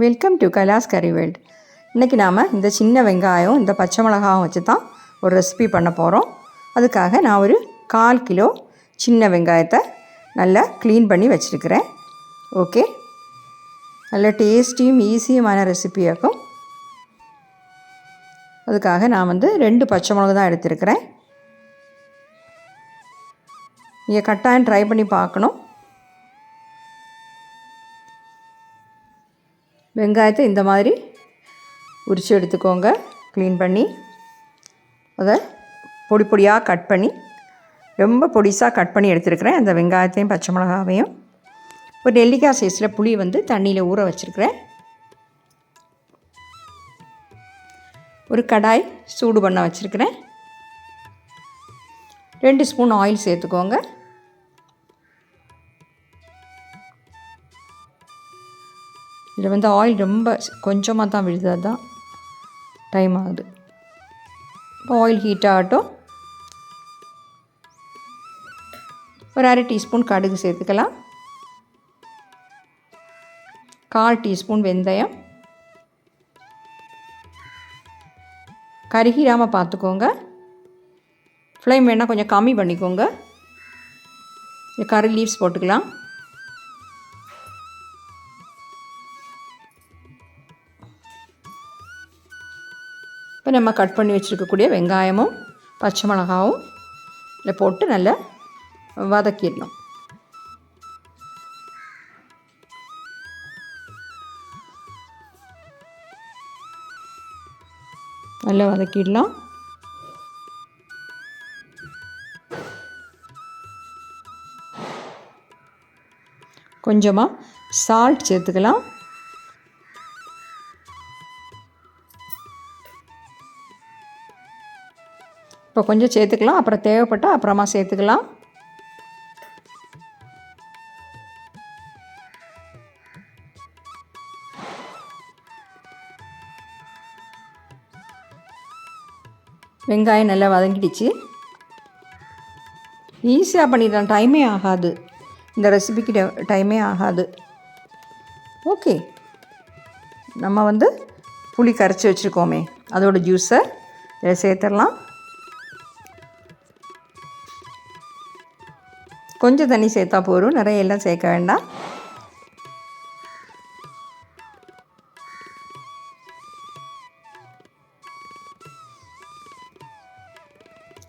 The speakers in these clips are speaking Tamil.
Welcome to Kailash curry world. இன்றைக்கி நாம் இந்த சின்ன வெங்காயம் இந்த பச்சை மிளகாயும் வச்சு தான் ஒரு ரெசிபி பண்ண போகிறோம். அதுக்காக நான் ஒரு 1/4 கிலோ சின்ன வெங்காயத்தை நல்லா க்ளீன் பண்ணி வச்சுருக்கிறேன். ஓகே, நல்ல டேஸ்டியும் ஈஸியுமான ரெசிபியாக்கும். அதுக்காக நான் 2 பச்சை மிளகு தான் எடுத்துருக்கிறேன். நீங்கள் கட்டாயம் ட்ரை பண்ணி பார்க்கணும். வெங்காயத்தை இந்த மாதிரி உரித்து எடுத்துக்கோங்க. க்ளீன் பண்ணி அதை பொடி பொடியாக கட் பண்ணி, ரொம்ப பொடிசாக கட் பண்ணி எடுத்துருக்கிறேன். அந்த வெங்காயத்தையும் பச்சை மிளகாவையும் ஒரு நெல்லிக்காய் சைஸில் புளி தண்ணியில் ஊற வச்சுருக்கிறேன். ஒரு கடாய் சூடு பண்ண வச்சுருக்கிறேன். 2 ஸ்பூன் ஆயில் சேர்த்துக்கோங்க. இதில் ஆயில் ரொம்ப கொஞ்சமாக தான் விழுது, அதுதான் டைம் ஆகுது. இப்போ ஆயில் ஹீட் ஆகட்டும். ஒரு 1/2 டீஸ்பூன் கடுகு சேர்த்துக்கலாம். 1/4 டீஸ்பூன் வெந்தயம். கருகிராமல் பார்த்துக்கோங்க. ஃப்ளேம் வேணால் கொஞ்சம் கம்மி பண்ணிக்கோங்க. கறி லீவ்ஸ் போட்டுக்கலாம். இப்போ நம்ம கட் பண்ணி வச்சுருக்கக்கூடிய வெங்காயமும் பச்சை மிளகாவும் இதில் போட்டு நல்லா வதக்கிடணும். நல்லா வதக்கிடலாம். கொஞ்சமாக சால்ட் சேர்த்துக்கலாம். இப்போ கொஞ்சம் சேர்த்துக்கலாம், அப்புறம் தேவைப்பட்டால் அப்புறமா சேர்த்துக்கலாம். வெங்காயம் நல்லா வதங்கிடுச்சு. ஈஸியாக பண்ணிடலாம், டைமே ஆகாது. இந்த ரெசிபிக்கு டைமே ஆகாது. ஓகே, நம்ம புளி கரைச்சி வச்சுருக்கோமே, அதோட ஜூஸை இதில் சேர்த்துடலாம். கொஞ்சம் தண்ணி சேர்த்தா போதும், நிறைய எல்லாம் சேர்க்க வேண்டாம்.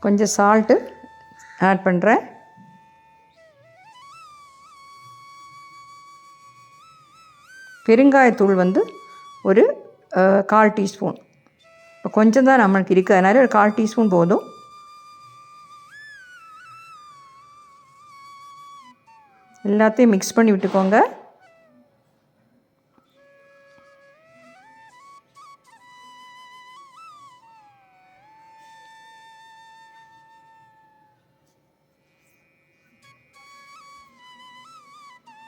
கொஞ்சம் சால்ட்டு ஆட் பண்ணுறேன். பெருங்காயத்தூள் ஒரு 1/4 டீஸ்பூன். இப்போ கொஞ்சம் தான் நம்மளுக்கு இருக்குது, அதனால் ஒரு 1/4 டீஸ்பூன் போதும். எல்லாத்தையும் மிக்ஸ் பண்ணி விட்டுக்கோங்க.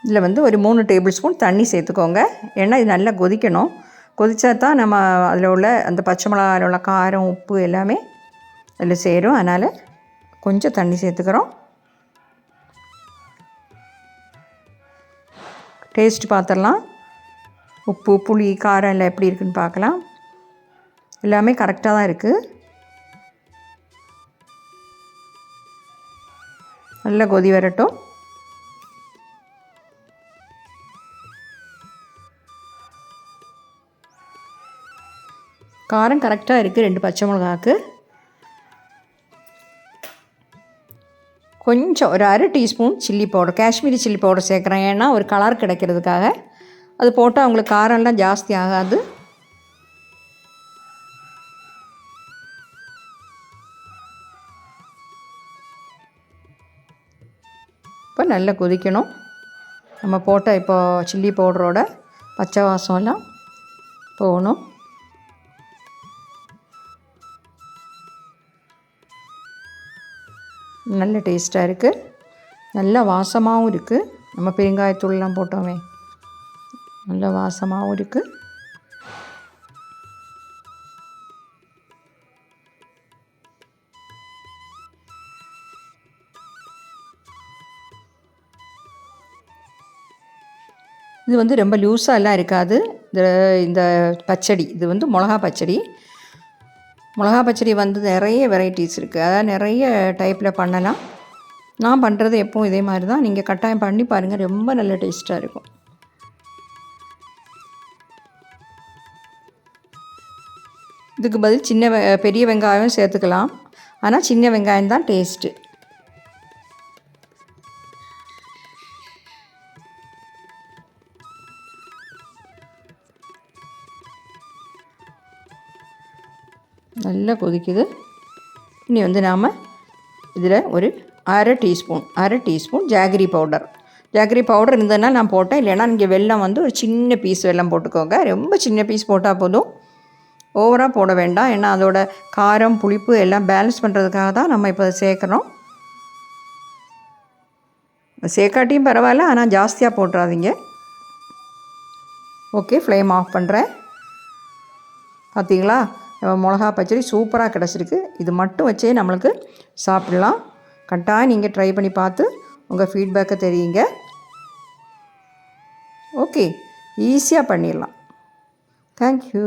இதில் ஒரு 3 டேபிள் ஸ்பூன் தண்ணி சேர்த்துக்கோங்க. ஏன்னா இது நல்லா கொதிக்கணும். கொதிச்சா தான் நம்ம அதில் உள்ள அந்த பச்சை மிளகாயில் உள்ள காரம், உப்பு எல்லாமே அதில் சேரும். அதனால் கொஞ்சம் தண்ணி சேர்த்துக்கிறோம். டேஸ்ட் பார்த்துடலாம். உப்பு, புளி, காரம் எல்லாம் எப்படி இருக்குதுன்னு பார்க்கலாம். எல்லாமே கரெக்டாக தான் இருக்குது. நல்லா கொதி வரட்டும். காரம் கரெக்டாக இருக்குது 2 பச்சை மிளகாவுக்கு. கொஞ்சம் ஒரு 1/2 teaspoon chilli powder, Kashmiri chilli powder சேர்க்குறேன். ஏன்னா ஒரு கலர் கிடைக்கிறதுக்காக. அது போட்டால் அவங்களுக்கு காரம்லாம் ஜாஸ்தி ஆகாது. இப்போ நல்லா கொதிக்கணும். நம்ம போட்ட இப்போ சில்லி பவுடரோட பச்சை வாசம்லாம் போகணும். நல்ல டேஸ்ட்டாக இருக்குது, நல்ல வாசமாகவும் இருக்குது. நம்ம பெருங்காயத்தூள்லாம் போட்டோமே, நல்ல வாசமாகவும் இருக்குது. இது ரொம்ப லூஸாக எல்லாம் இருக்காது. இந்த பச்சடி இது வந்து மிளகா பச்சடி. மிளகா பச்சடி வந்து நிறைய வெரைட்டிஸ் இருக்குது, அதாவது நிறைய டைப்பில் பண்ணலாம். நான் பண்ணுறது எப்பவும் இதே மாதிரி தான். நீங்கள் கட்டாயம் பண்ணி பாருங்கள், ரொம்ப நல்ல டேஸ்ட்டாக இருக்கும். இதுக்கு பதில் பெரிய வெங்காயம் சேர்த்துக்கலாம், ஆனால் சின்ன வெங்காயம் தான் டேஸ்ட்டு. நல்லா கொதிக்குது. இனி வந்து நாம் இதில் ஒரு அரை டீஸ்பூன் ஜாகரி பவுடர் இருந்ததுன்னா நான் போட்டேன், இல்லைன்னா நீங்கள் வெல்லம் வந்து ஒரு சின்ன பீஸ் வெல்லம் போட்டுக்கோங்க. ரொம்ப சின்ன பீஸ் போட்டால் போதும், ஓவராக போட வேண்டாம். ஏன்னா அதோட காரம் புளிப்பு எல்லாம் பேலன்ஸ் பண்ணுறதுக்காக தான் நம்ம இப்போ சேர்க்குறோம். சேர்க்காட்டியும் பரவாயில்ல, ஆனால் ஜாஸ்தியாக போட்டுறாதீங்க. ஓகே, ஃப்ளேம் ஆஃப் பண்ணுறேன். பார்த்தீங்களா, மிளகா பச்சடி சூப்பராக கிடச்சிருக்கு. இது மட்டும் வச்சே நம்மளுக்கு சாப்பிடலாம். கட்டாயம் நீங்கள் ட்ரை பண்ணி பார்த்து உங்கள் ஃபீட்பேக்கை தெரியுங்க. ஓகே, ஈஸியாக பண்ணிடலாம். தேங்க்யூ.